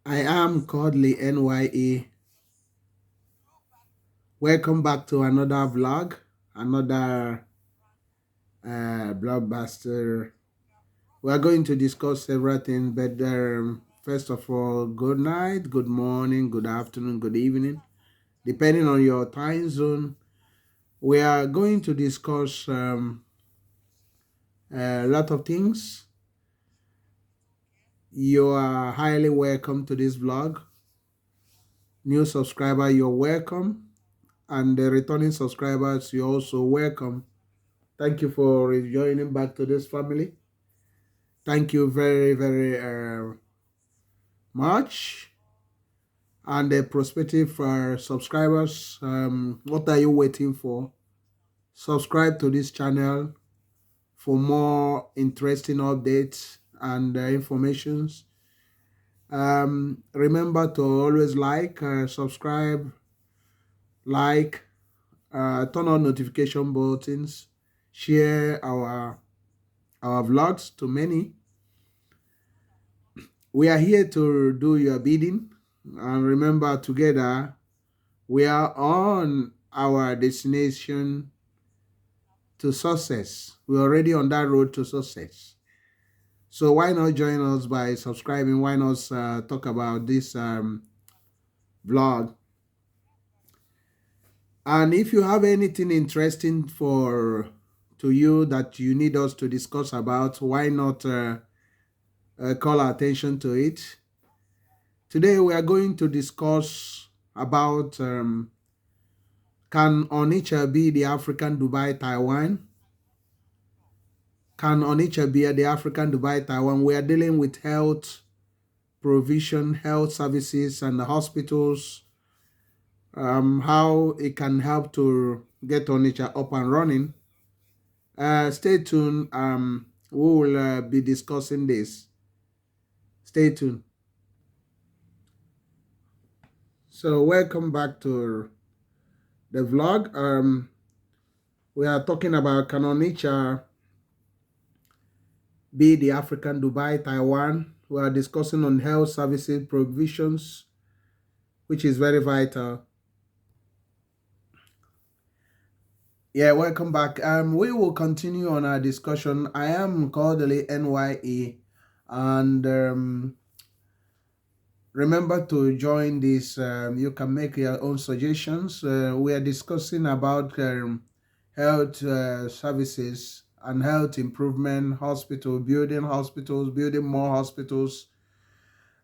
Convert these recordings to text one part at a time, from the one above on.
I am Kodili-nye. Welcome back to another vlog, another blockbuster. We are going to discuss several things, but first of all, good night, good morning, good afternoon, good evening, depending on your time zone. We are going to discuss a lot of things. You are highly welcome to this vlog. New subscriber, you're welcome. And the returning subscribers, you're also welcome. Thank you for joining back to this family. Thank you very, very much. And the prospective subscribers, what are you waiting for? Subscribe to this channel for more interesting updates and informations. Remember to always subscribe, turn on notification buttons, share our vlogs to many. We are here to do your bidding, and remember, together we are on our destination to success. We're already on that road to success. So why not join us by subscribing? Why not talk about this vlog? And if you have anything interesting to you that you need us to discuss about, why not call our attention to it? Today we are going to discuss about can Onitsha be the African Dubai Taiwan? Can Onitsha be the African Dubai Taiwan? We are dealing with health provision, health services, and the hospitals. How it can help to get Onitsha up and running. Stay tuned. We will be discussing this. Stay tuned. So welcome back to the vlog. We are talking about can Onitsha be the African Dubai Taiwan. We are discussing on health services provisions, which is very vital. Yeah, welcome back. We will continue on our discussion. I am Kodili-nye, and remember to join this. You can make your own suggestions. We are discussing about health services and health improvement, building hospitals, building more hospitals,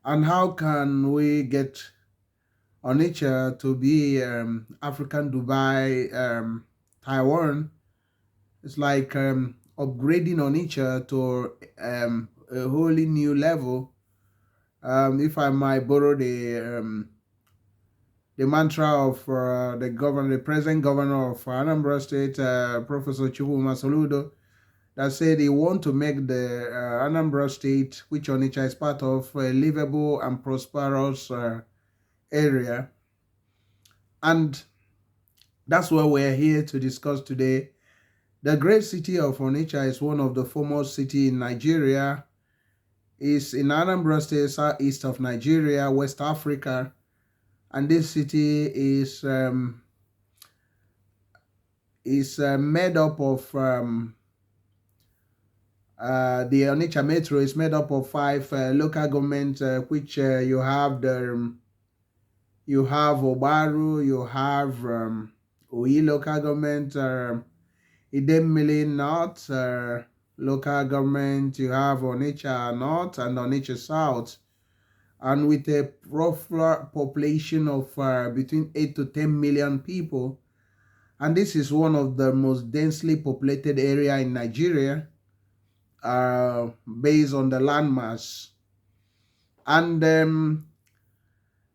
and how can we get Onitsha to be African Dubai Taiwan. It's like upgrading Onitsha to a wholly new level. If I might borrow the mantra of the present governor of Anambra State, Professor Soludo, that said he want to make the Anambra State, which Onitsha is part of, a livable and prosperous area. And that's what we're here to discuss today. The great city of Onitsha is one of the foremost cities in Nigeria. It's in Anambra State, southeast of Nigeria, West Africa. And this city is made up of the Onitsha Metro is made up of 5 local governments, which you have Obaru, you have Oyi local government, Idemili North local government, you have Onitsha North and Onitsha South, and with a rough population of between 8 to 10 million people. And this is one of the most densely populated area in Nigeria, based on the landmass. And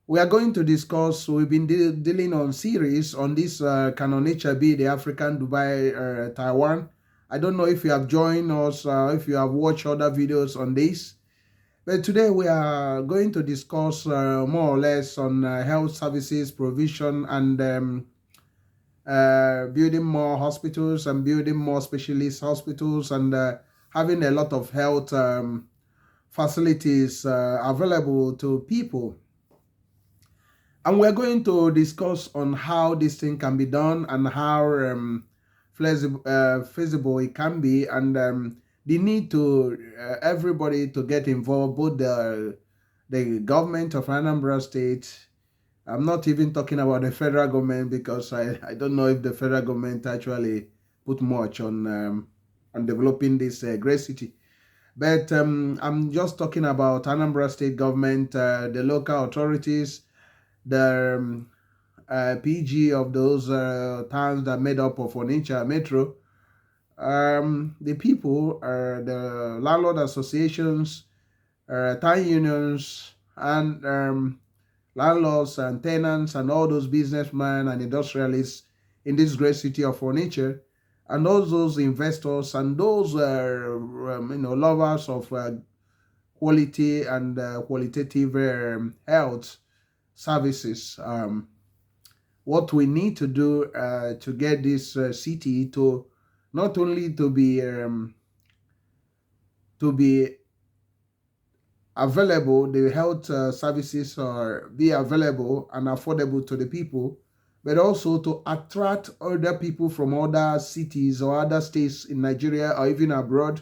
we are going to discuss, we've been dealing on series on this can Onitsha be the African Dubai Taiwan. I don't know if you have joined us, if you have watched other videos on this. But today we are going to discuss more or less on health services provision and building more hospitals and building more specialist hospitals and having a lot of health facilities available to people. And we're going to discuss on how this thing can be done and how feasible it can be, and the need to everybody to get involved, both the government of Anambra State. I'm not even talking about the federal government, because I don't know if the federal government actually put much on developing this great city. But I'm just talking about Anambra State government, the local authorities, the PG of those towns that made up of Onitsha Metro, the people, the landlord associations, town unions, and landlords and tenants, and all those businessmen and industrialists in this great city of Onitsha, and all those investors and those lovers of quality and qualitative health services. What we need to do to get this city to not only to be available, the health services are be available and affordable to the people, but also to attract other people from other cities or other states in Nigeria or even abroad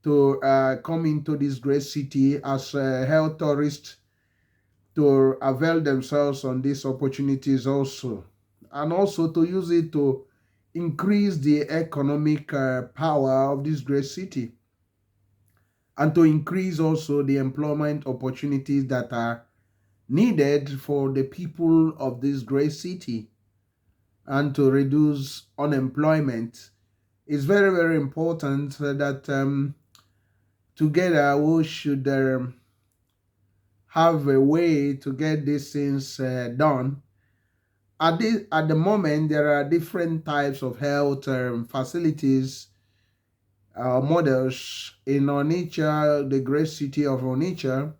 to come into this great city as health tourists, to avail themselves on these opportunities also, and also to use it to increase the economic power of this great city, and to increase also the employment opportunities that are needed for the people of this great city, and to reduce unemployment. It's very, very important that together we should have a way to get these things done. At the moment, there are different types of health facilities models in Onitsha, the great city of Onitsha.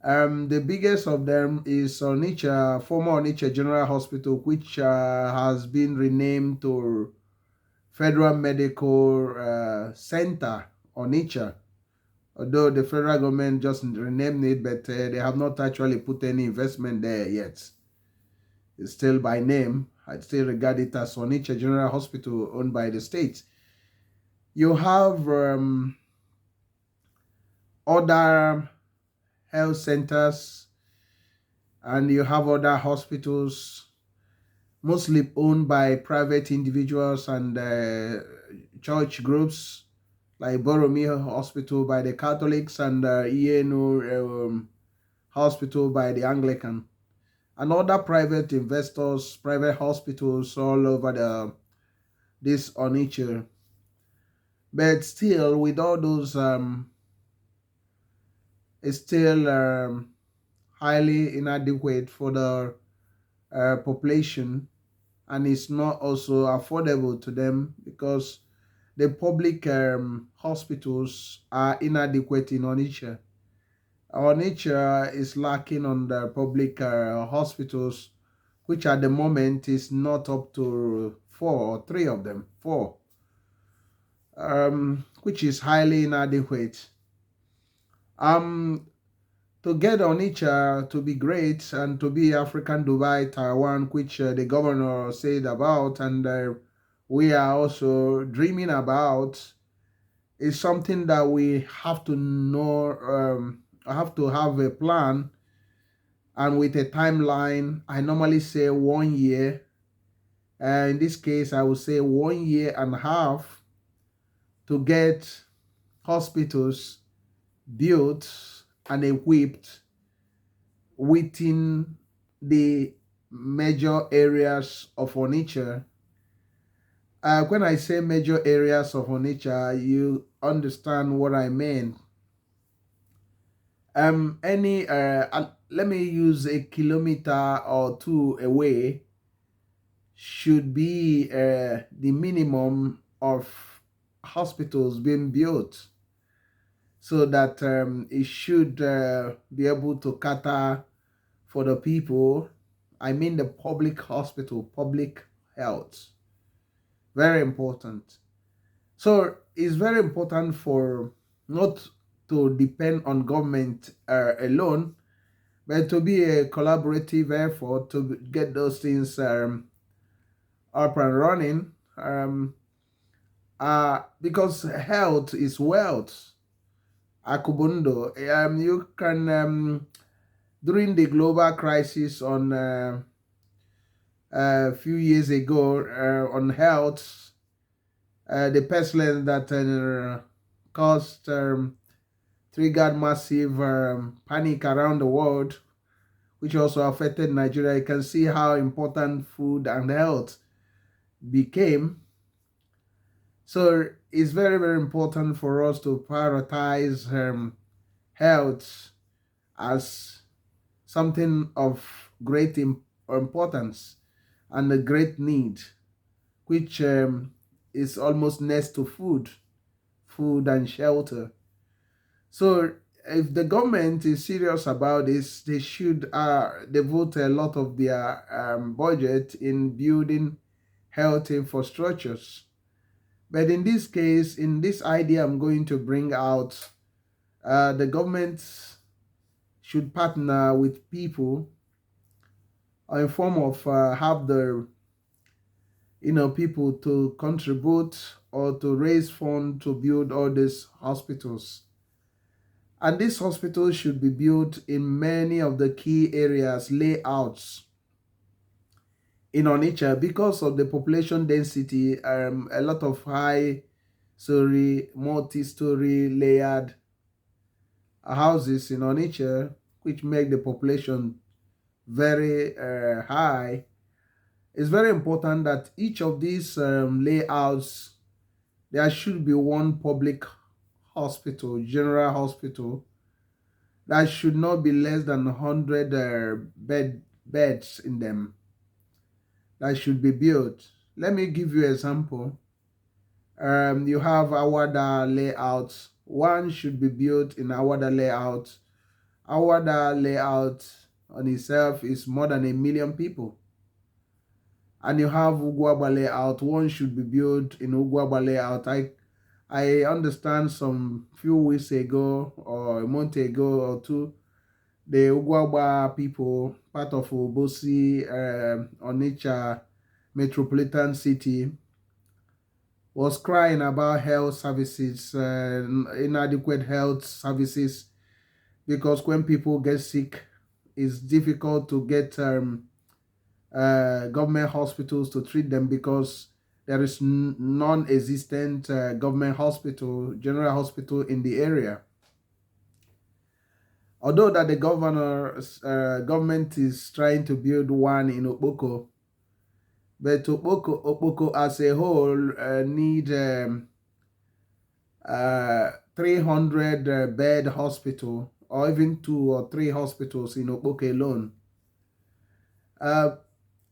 The biggest of them is Onitsha, former Onitsha General Hospital, which has been renamed to Federal Medical Center Onitsha. Although the federal government just renamed it, but they have not actually put any investment there yet. It's still by name. I still regard it as Onitsha General Hospital, owned by the state. You have other health centers, and you have other hospitals, mostly owned by private individuals and church groups, like Boromir Hospital by the Catholics, and Ienu Hospital by the Anglican, and other private investors, private hospitals all over this Onitsha. But still, with all those, it's still highly inadequate for the population, and it's not also affordable to them, because the public hospitals are inadequate in Onitsha. Onitsha is lacking on the public hospitals, which at the moment is not up to four or three of them, four, which is highly inadequate. To get Onitsha to be great and to be African Dubai, Taiwan, which the governor said about, and we are also dreaming about, is something that we have to know, have to have a plan, and with a timeline. I normally say 1 year. In this case, I would say 1 year and a half to get hospitals built and equipped within the major areas of Onitsha. When I say major areas of Onitsha, you understand what I mean. Let me use a kilometer or two away should be the minimum of hospitals being built, so that it should be able to cater for the people. I mean the public hospital, public health. Very important. So it's very important for not to depend on government alone, but to be a collaborative effort to get those things up and running. Because health is wealth. Akubundo. You can during the global crisis on a few years ago on health, the pestilence that caused triggered massive panic around the world, which also affected Nigeria. You can see how important food and health became. So it's very, very important for us to prioritize health as something of great importance and a great need, which is almost next to food and shelter. So if the government is serious about this, they should devote a lot of their budget in building health infrastructures. But in this case, in this idea I'm going to bring out, the government should partner with people in form of have the people to contribute or to raise funds to build all these hospitals. And these hospitals should be built in many of the key areas, layouts in Onitsha because of the population density. A lot of high-story, multi-story layered houses in Onitsha, which make the population very high. It's very important that each of these layouts, there should be one public hospital, general hospital, that should not be less than 100 beds in them that should be built. Let me give you an example. You have Awada layout. One should be built in Awada layout. Awada layout on itself is more than 1 million people. And you have Ugwaba layout. One should be built in Ugwaba layout. I understand some few weeks ago or a month ago or two, the Ugwaba people, part of Obosi, Onitsha metropolitan city, was crying about health services, inadequate health services, because when people get sick, it's difficult to get government hospitals to treat them because there is non-existent government hospital, general hospital in the area. Although that the government is trying to build one in Okpoko, but Okpoko as a whole need 300 bed hospital, or even 2 or 3 hospitals in Okpoko alone.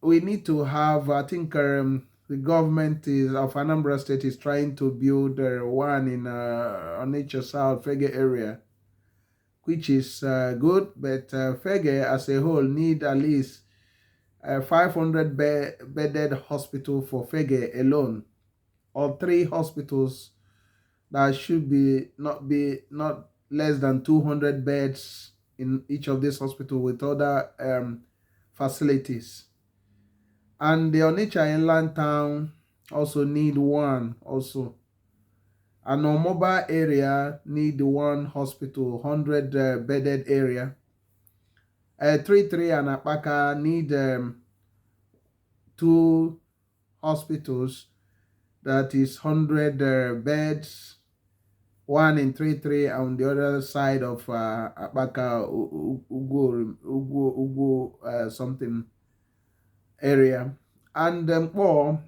We need to have, I think the government of Anambra State is trying to build one in Onitsha South Fege area, which is good, but Fege as a whole need at least 500 bedded hospital for Fege alone, or 3 hospitals that should be not less than 200 beds in each of these hospitals with other facilities. And the Onitsha inland town also need one also. And our mobile area need one hospital, 100 bedded area. 33 and Apaka need 2 hospitals, that is 100 beds, one in 33 on the other side of Apaka Ugu something area. And or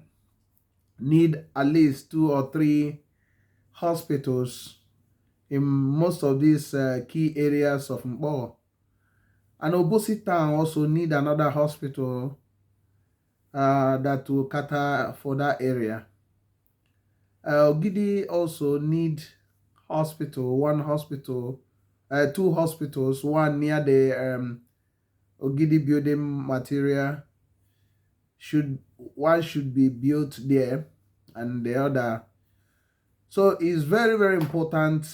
need at least 2 or 3 hospitals in most of these key areas of Mbo. And Obosi town also need another hospital that will cater for that area. Ogidi also need hospital, 1 hospital, 2 hospitals, one near the Ogidi building material. One should be built there, and the other. So it's very, very important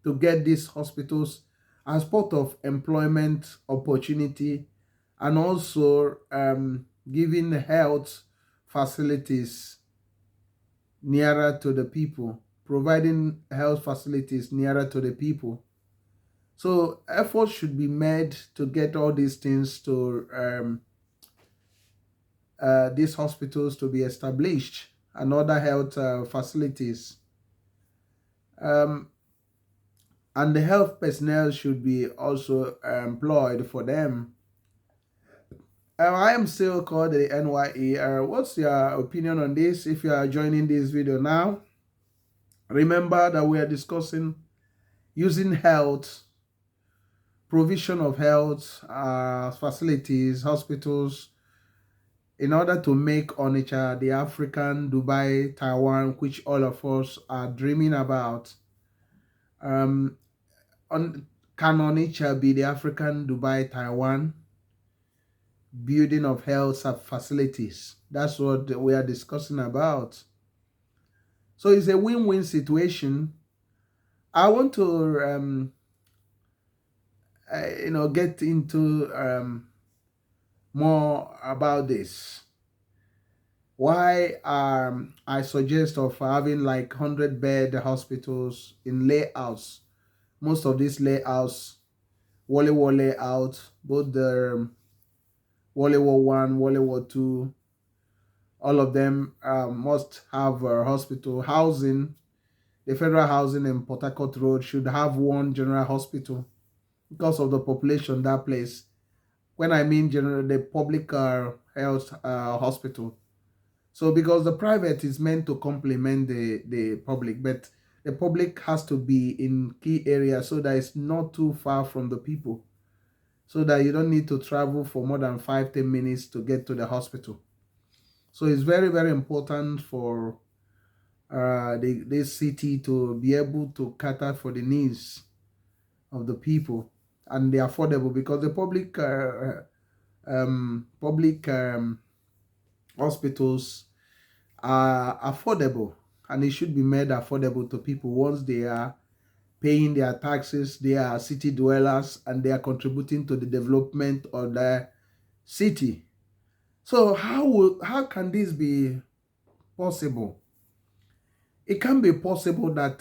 to get these hospitals as part of employment opportunity, and also giving health facilities nearer to the people, providing health facilities nearer to the people. So efforts should be made to get all these things to these hospitals to be established, and other health facilities. Um, and the health personnel should be also employed for them. I am still called the NYE. What's your opinion on this? If you are joining this video now, remember that we are discussing using health, provision of health facilities, hospitals, in order to make Onitsha the African Dubai, Taiwan, which all of us are dreaming about. Um, can Onitsha be the African Dubai, Taiwan? Building of health facilities. That's what we are discussing about. So it's a win-win situation. I want to, get into more about this. Why I suggest of having like 100-bed hospitals in layouts. Most of these layouts, Wally Wall layout, both the Wally Wall 1, Wally Wall 2, all of them must have hospital housing. The federal housing in Port Harcourt Road should have one general hospital because of the population that place. When I mean general, the public health hospital. So because the private is meant to complement the public, but the public has to be in key areas so that it's not too far from the people, so that you don't need to travel for more than 5-10 minutes to get to the hospital. So it's very, very important for this city to be able to cater for the needs of the people, and they're affordable because the public hospitals are affordable, and it should be made affordable to people once they are paying their taxes. They are city dwellers and they are contributing to the development of the city. So how can this be possible? It can be possible that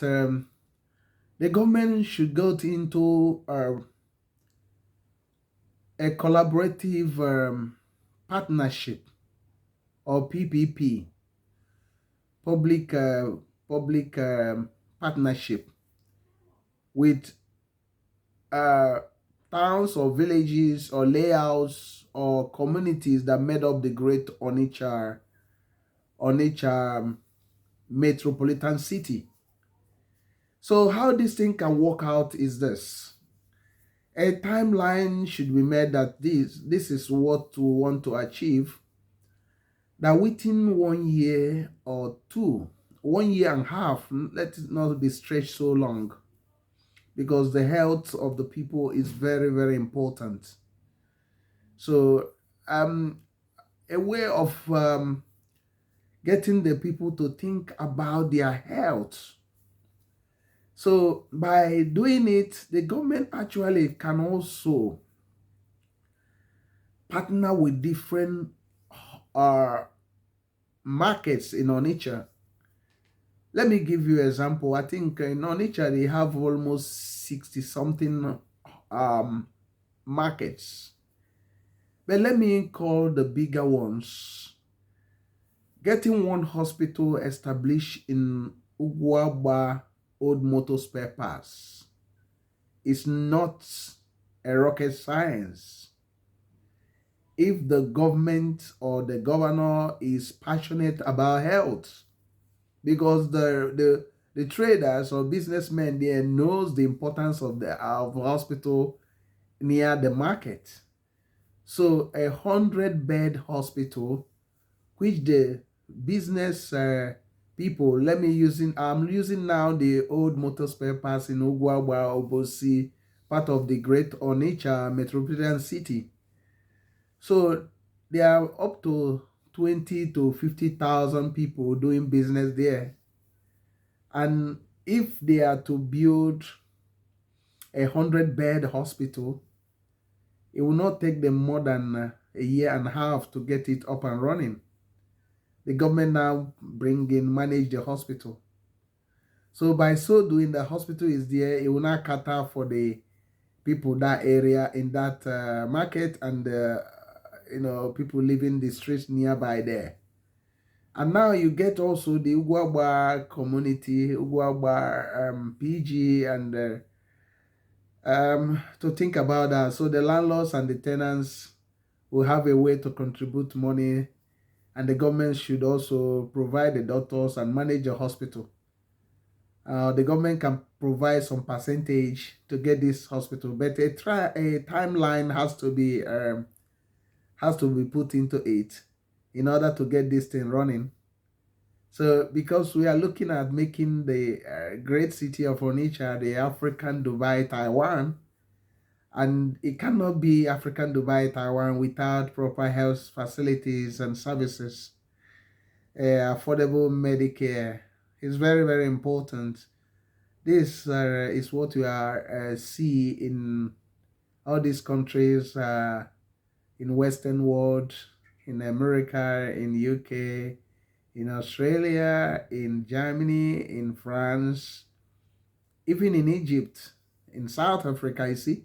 the government should go into a collaborative partnership, or PPP, public public partnership, with uh, towns or villages or layouts or communities that made up the great Onitsha metropolitan city. So how this thing can work out is this. A timeline should be made that this is what we want to achieve, that within 1 year or two, 1 year and a half, let it not be stretched so long, because the health of the people is very, very important. So a way of getting the people to think about their health. So by doing it, the government actually can also partner with different markets in Onitsha. Let me give you an example. I think in Onitsha they have almost 60 something markets. But let me call the bigger ones. Getting one hospital established in Ugwaba Old Motor Spare Parts is not a rocket science. If the government or the governor is passionate about health, because the traders or businessmen there knows the importance of the hospital near the market. So 100-bed hospital, which the business people, I'm using now the old motor spare parts in Ugwagwa, Obosi, part of the great Onitsha metropolitan city. So there are up to 20 to 50,000 people doing business there. And if they are to build 100-bed hospital. It will not take them more than a year and a half to get it up and running. The government now manage the hospital. So by so doing, the hospital is there. It will not cater for the people that area in that market, and people living the streets nearby there. And now you get also the Ugwagba community, Ugwagba PG, and to think about that. So the landlords and the tenants will have a way to contribute money, and the government should also provide the doctors and manage the hospital. The government can provide some percentage to get this hospital, but a timeline has to be put into it in order to get this thing running. So because we are looking at making the great city of Onitsha the African Dubai, Taiwan, and it cannot be African Dubai, Taiwan without proper health facilities and services. Affordable Medicare is very, very important. This is what we are see in all these countries, in Western world, in America, in UK, in Australia, in Germany, in France, even in Egypt, in South Africa. You see,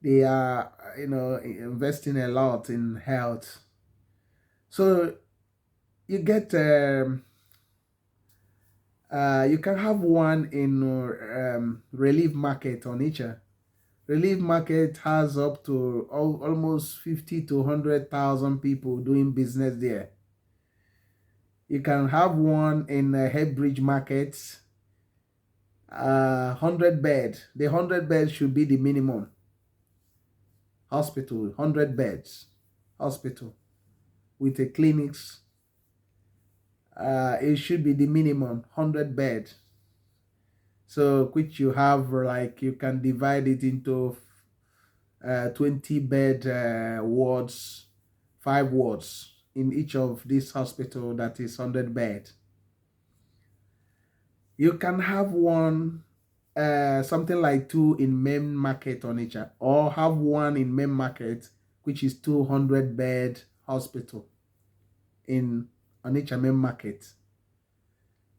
they are investing a lot in health. So you get you can have one in Relief Market Onitsha. Relief Market has up to almost 50 to 100,000 people doing business there. You can have one in Headbridge Market, 100 bed. The 100 beds should be the minimum. Hospital, 100 beds, hospital with a clinics. It should be the minimum 100 beds. So which you have, like, you can divide it into 20 bed wards, 5 wards in each of this hospital that is 100 bed. You can have one something like 2 in main market Onitsha, or have one in main market, which is 200 bed hospital in Onitsha main market.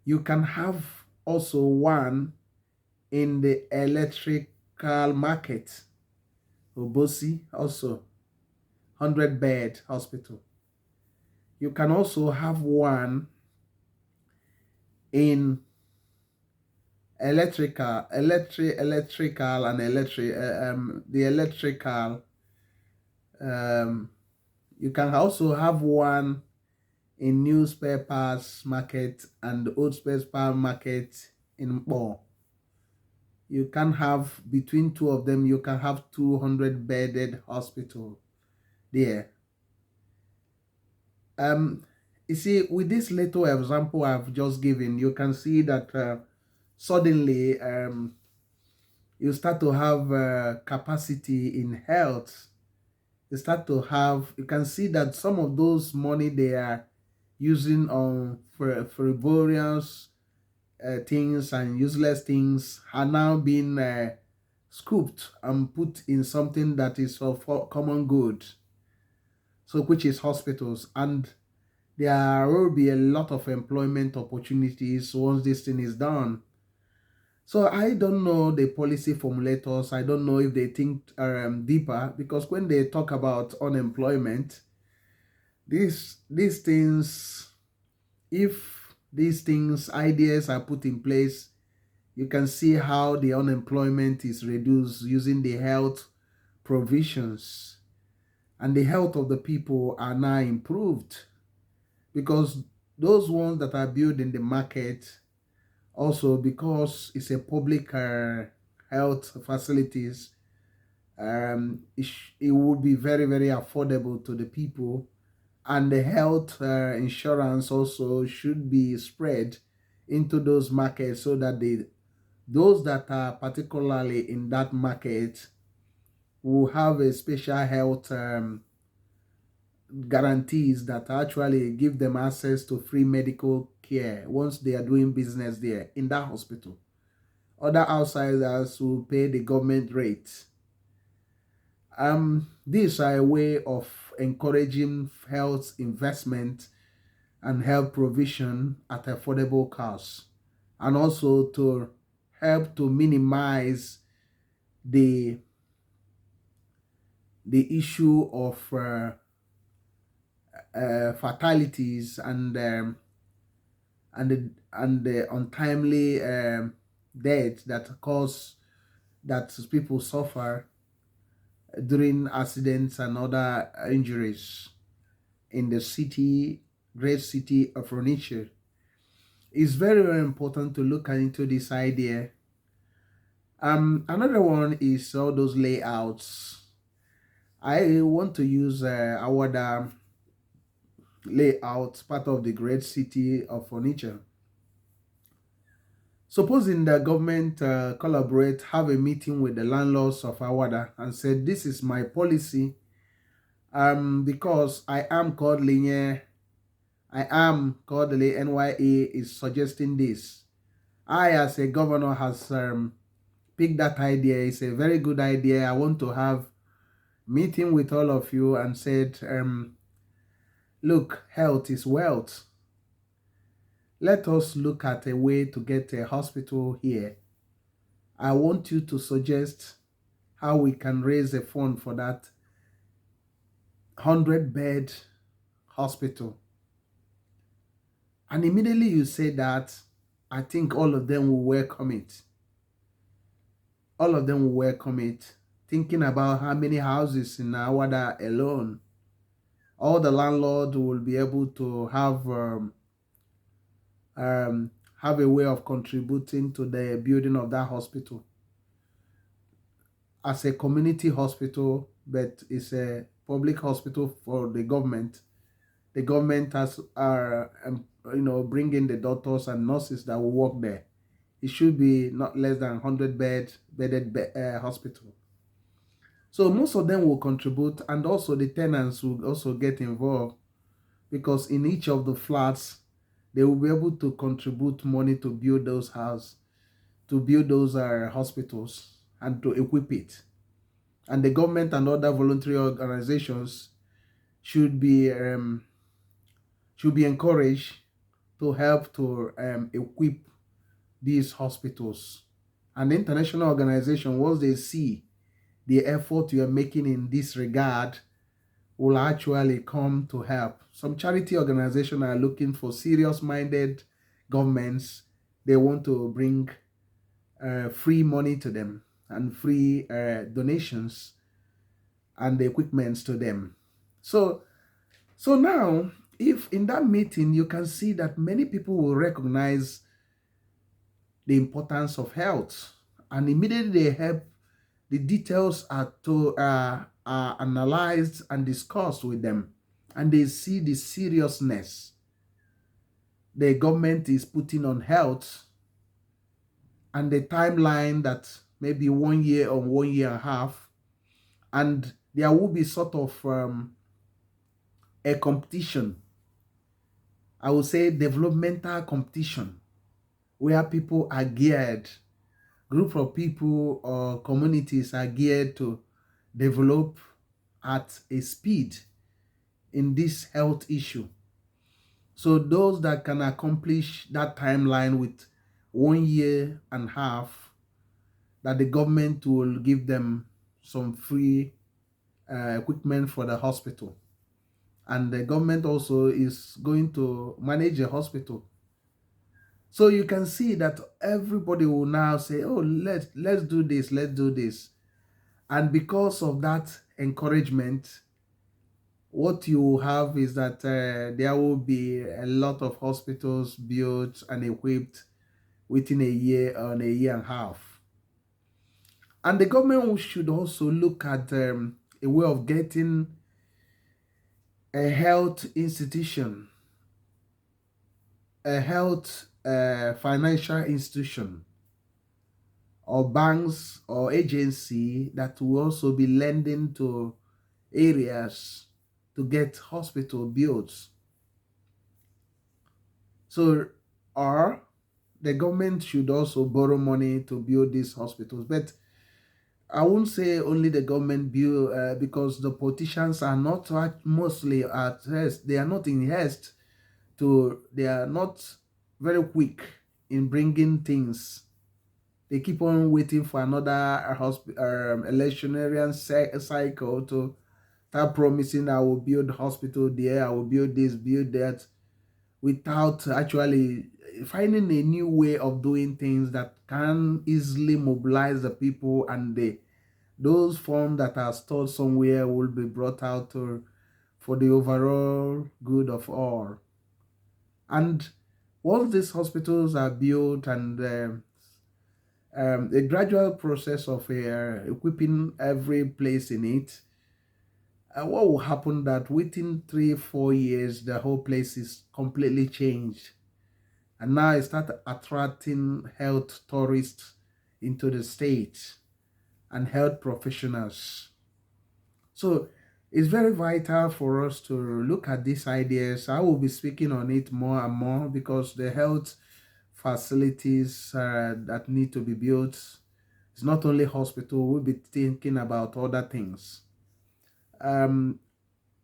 You can have also one in the electrical market, Obosi, also 100 bed hospital. You can also have one in the electrical you can also have one in newspapers market and old paper market in Mpo. You can have, between two of them, you can have 200 bedded hospital there. You see, with this little example I've just given, you can see that suddenly you start to have capacity in health. You can see that some of those money they are using on frivolous things and useless things are now being scooped and put in something that is for common good, so which is hospitals. And there will be a lot of employment opportunities once this thing is done. So I don't know the policy formulators. I don't know if they think deeper, because when they talk about unemployment, these things, if these things, ideas are put in place, you can see how the unemployment is reduced using the health provisions, and the health of the people are now improved, because those ones that are built in the market, also because it's a public health facilities, it would be very, very affordable to the people, and the health insurance also should be spread into those markets, so that those that are particularly in that market will have a special health guarantees that actually give them access to free medical care once they are doing business there in that hospital. Other outsiders will pay the government rate. These are a way of encouraging health investment and health provision at affordable costs, and also to help to minimize the issue of fatalities and the untimely death that people suffer during accidents and other injuries in the great city of Onitsha. It's very, very important to look into this idea. Another one is all those layouts. I want to use our layout, part of the great city of Onitsha. Supposing the government collaborate, have a meeting with the landlords of Awada and said, this is my policy, because I am Kodili-nye, NYA is suggesting this. I, as a governor, has picked that idea. It's a very good idea. I want to have meeting with all of you and said, look, health is wealth. Let us look at a way to get a hospital here. I want you to suggest how we can raise a fund for that 100-bed hospital. And immediately you say that, I think all of them will welcome it. All of them will welcome it. Thinking about how many houses in Awada alone, all the landlords will be able to have a way of contributing to the building of that hospital as a community hospital, but it's a public hospital for the government. The government has bringing the doctors and nurses that will work there. It should be not less than 100-bedded hospital. So most of them will contribute, and also the tenants will also get involved, because in each of the flats they will be able to contribute money to build those houses, to build those hospitals, and to equip it. And the government and other voluntary organizations should be encouraged to help to equip these hospitals. And the international organization, once they see the effort you are making in this regard, will actually come to help. Some charity organizations are looking for serious-minded governments. They want to bring free money to them and free donations and the equipments to them. So now, if in that meeting you can see that many people will recognize the importance of health, and immediately they help, the details are analyzed and discussed with them, and they see the seriousness the government is putting on health, and the timeline that maybe 1 year or 1.5 years, and there will be sort of a competition. I would say developmental competition, where people are geared, group of people or communities are geared to develop at a speed in this health issue. So those that can accomplish that timeline with 1.5 years, that the government will give them some free equipment for the hospital. And the government also is going to manage the hospital. So you can see that everybody will now say, oh, let's do this. And because of that encouragement, what you have is that there will be a lot of hospitals built and equipped within a year or a 1.5 years. And the government should also look at a way of getting a health institution, a health financial institution, or banks or agency that will also be lending to areas to get hospital built. So, or the government should also borrow money to build these hospitals. But I won't say only the government build, because the politicians are not mostly at haste. They are not in haste to. They are not very quick in bringing things. They keep on waiting for another electionary cycle to start promising, I will build hospital there, I will build this, build that, without actually finding a new way of doing things that can easily mobilize the people, and those funds that are stored somewhere will be brought out for the overall good of all. And once these hospitals are built, and a gradual process of equipping every place in it, what will happen that within 3 4 years the whole place is completely changed, and now it start attracting health tourists into the state and health professionals. So it's very vital for us to look at these ideas. I will be speaking on it more and more, because the health facilities that need to be built, it's not only hospital. We'll be thinking about other things. um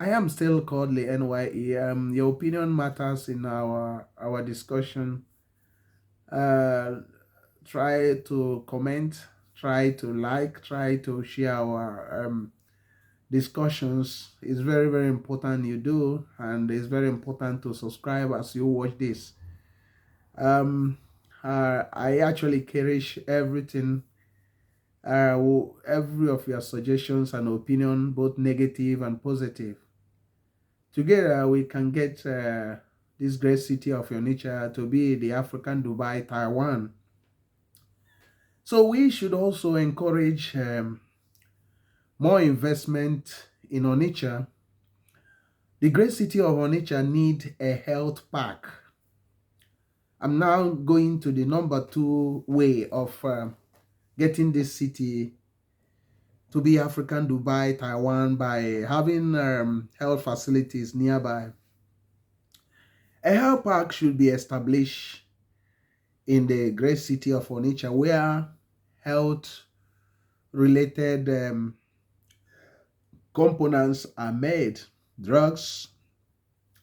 I am still Kodili-nye. Your opinion matters in our discussion. Uh, Try to comment, try to like, try to share our discussions. It's very very important you do, and it's very important to subscribe as you watch this. Um, I actually cherish everything, every of your suggestions and opinion, both negative and positive. Together, we can get this great city of Onitsha to be the African Dubai, Taiwan. So we should also encourage more investment in Onitsha. The great city of Onitsha need a health park. I'm now going to the number two way of getting this city to be African Dubai, Taiwan, by having health facilities nearby. A health park should be established in the great city of Onitsha, where health related components are made, drugs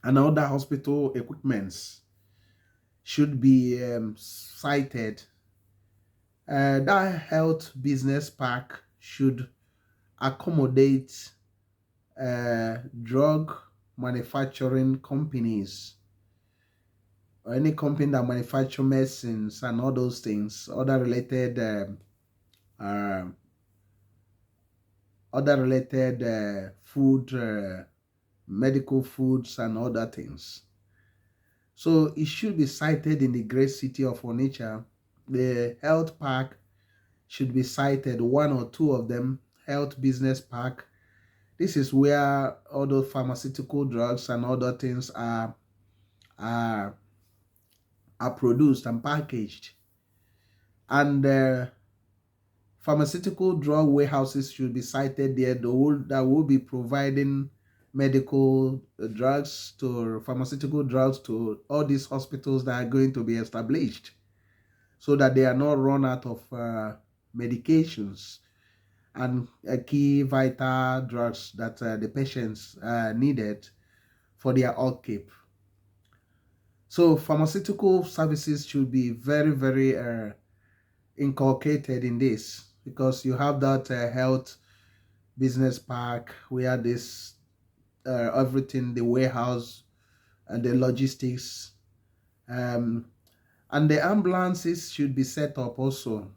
and other hospital equipments should be cited. That health business park should accommodate drug manufacturing companies, or any company that manufacture medicines and all those things, uh, other related food, medical foods and other things. So it should be cited in the great city of Onitsha. The health park should be cited, one or two of them, health business park. This is where all those pharmaceutical drugs and other things are, are produced and packaged. And pharmaceutical drug warehouses should be cited there, that will be providing medical drugs to pharmaceutical drugs to all these hospitals that are going to be established, so that they are not run out of medications and key vital drugs that the patients needed for their upkeep. So pharmaceutical services should be very very inculcated in this, because you have that health business park where this everything, the warehouse and the logistics, and the ambulances should be set up also.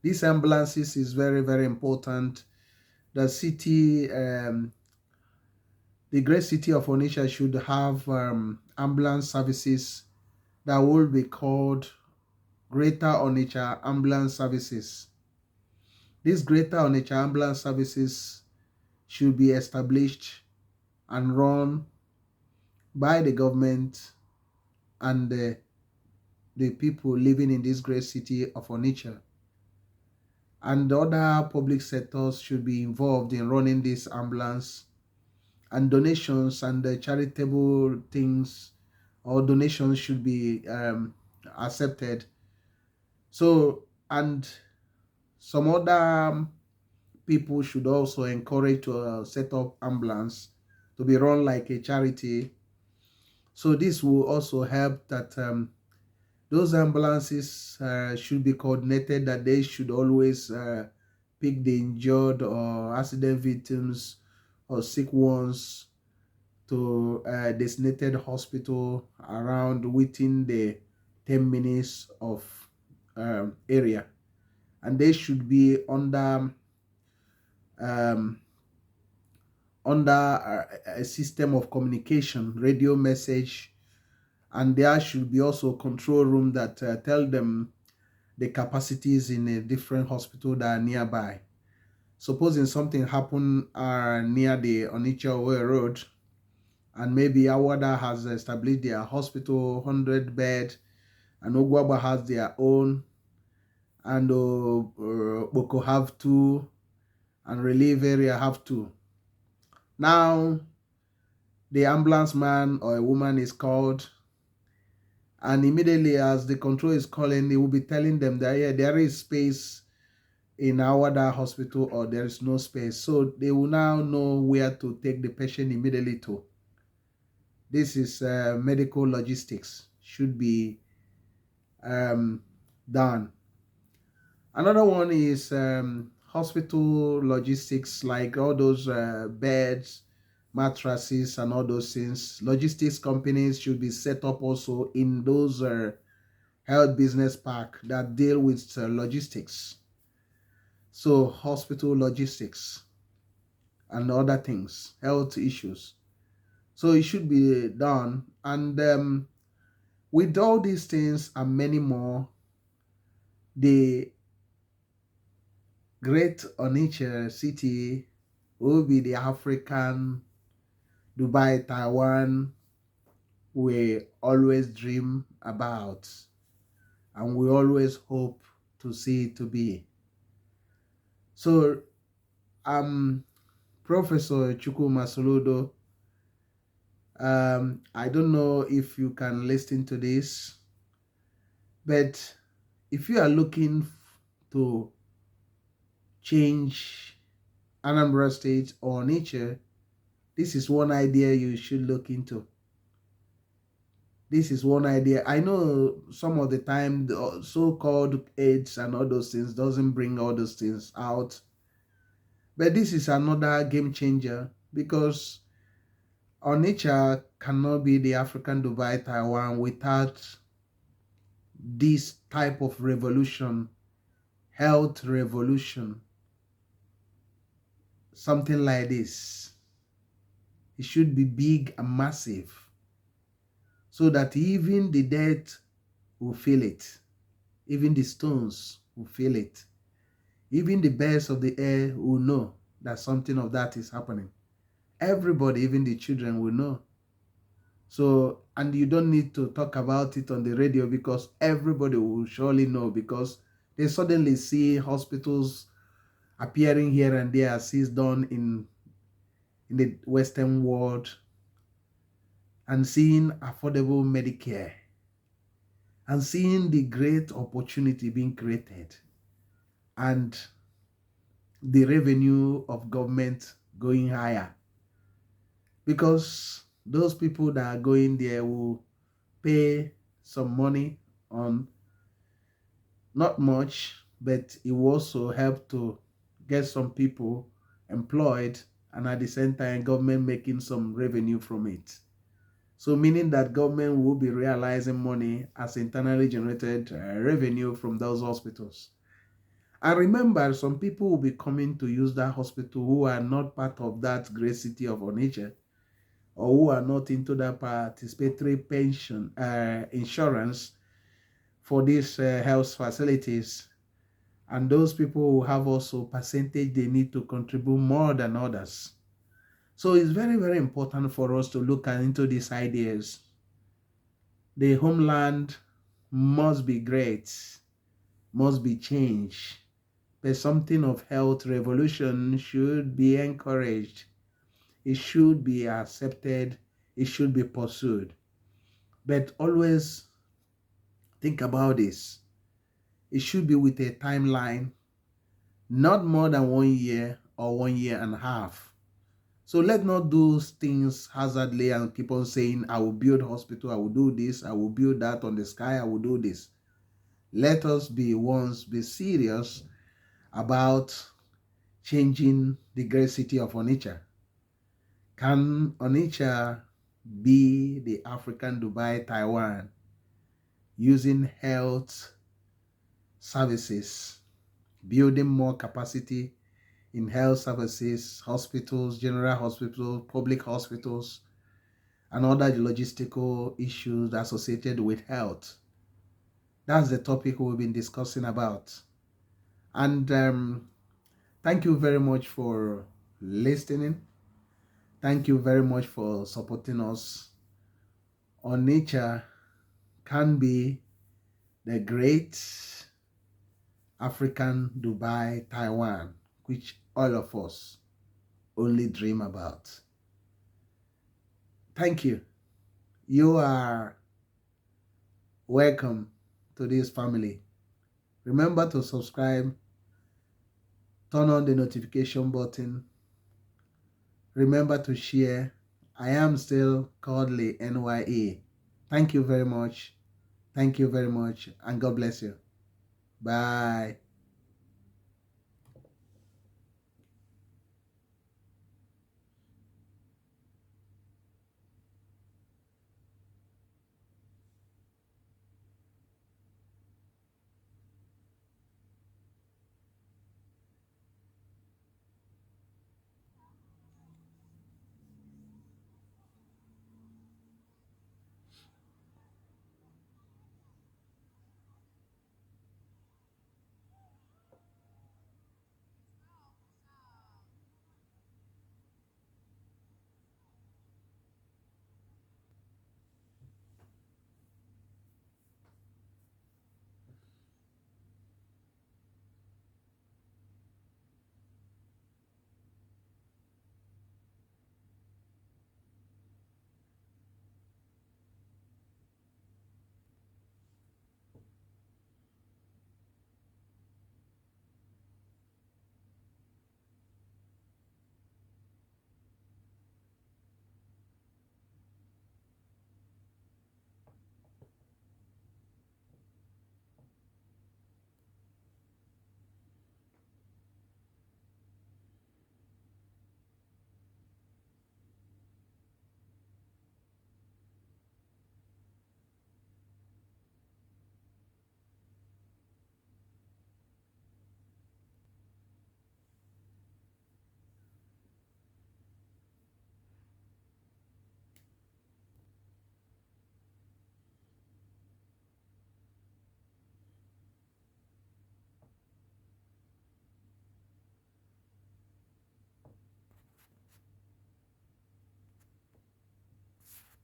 These ambulances is very very important. The city, the great city of Onitsha should have ambulance services that will be called Greater Onitsha Ambulance Services. These Greater Onitsha Ambulance Services should be established and run by the government and the people living in this great city of Onitsha. And other public sectors should be involved in running this ambulance, and donations and the charitable things or donations should be accepted. So, and some other people should also encourage to set up ambulance to be run like a charity. So this will also help that those ambulances should be coordinated, that they should always pick the injured or accident victims or sick ones to a designated hospital around within the 10 minutes of area. And they should be um, under a system of communication, radio message, and there should be also a control room that tell them the capacities in a different hospital that are nearby. Supposing something happen near the Onitsha Road, and maybe Awada has established their hospital 100 bed, and Ogwaba has their own, and Boko have two, and Relief area have two. Now the ambulance man or a woman is called, and immediately as the control is calling, they will be telling them that yeah, there is space in Awada hospital or there is no space. So they will now know where to take the patient immediately to. This is medical logistics should be done. Another one is hospital logistics, like all those beds, mattresses, and all those things. Logistics companies should be set up also in those health business park that deal with logistics. So hospital logistics and other things, health issues. So it should be done. And with all these things and many more, the great Onitsha city will be the African Dubai, Taiwan we always dream about and we always hope to see it to be. So Professor Chukwuma Soludo, I don't know if you can listen to this, but if you are looking to change Anambra State or nature, this is one idea you should look into. This is one idea. I know some of the time the so-called AIDS and all those things doesn't bring all those things out. But this is another game changer, because Onitsha cannot be the African Dubai, Taiwan without this type of revolution, health revolution, something like this. It should be big and massive so that even the dead will feel it, even the stones will feel it, even the birds of the air will know that something of that is happening. Everybody, even the children, will know. So, and you don't need to talk about it on the radio, because everybody will surely know, because they suddenly see hospitals appearing here and there as is done in the Western world, and seeing affordable Medicare, and seeing the great opportunity being created, and the revenue of government going higher, because those people that are going there will pay some money on, not much, but it will also help to get some people employed, and at the same time government making some revenue from it. So meaning that government will be realizing money as internally generated revenue from those hospitals. And remember, some people will be coming to use that hospital who are not part of that great city of Onitsha, or who are not into that participatory pension insurance for these health facilities. And those people will have also percentage they need to contribute more than others. So it's very, very important for us to look into these ideas. The homeland must be great, must be changed, but something of health revolution should be encouraged. It should be accepted. It should be pursued. But always Think about this. It should be with a timeline, not more than 1 year or 1.5 years. So let's not do things hazardly and keep on saying, I will build hospital, I will do this, I will build that on the sky, I will do this. Let us be serious about changing the great city of Onitsha. Can Onitsha be the African Dubai, Taiwan, using health services, building more capacity in health services, hospitals, general hospitals, public hospitals, and other logistical issues associated with health? That's the topic we've been discussing about. And thank you very much for listening. Thank you very much for supporting us. Onitsha can be the great African Dubai, Taiwan, which all of us only dream about. Thank you. You are welcome to this family. Remember to subscribe, turn on the notification button. Remember to share. I am still Kodili-nye. Thank you very much. Thank you very much, and God bless you. Bye.